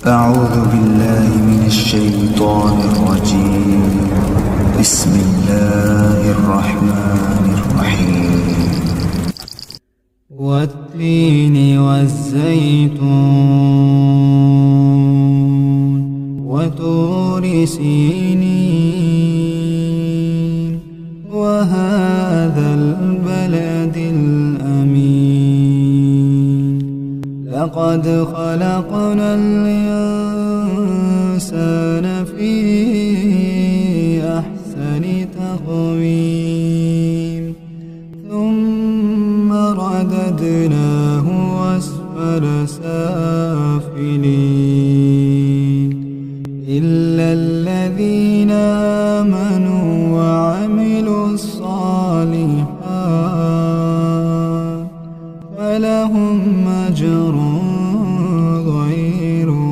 أعوذ بالله من الشيطان الرجيم. بسم الله الرحمن الرحيم. والتين والزيتون وطور سينين وهذا البلد الأمين. لقد خلقنا الإنسان في أحسن تقويم ثم رددناه أسفل سافلين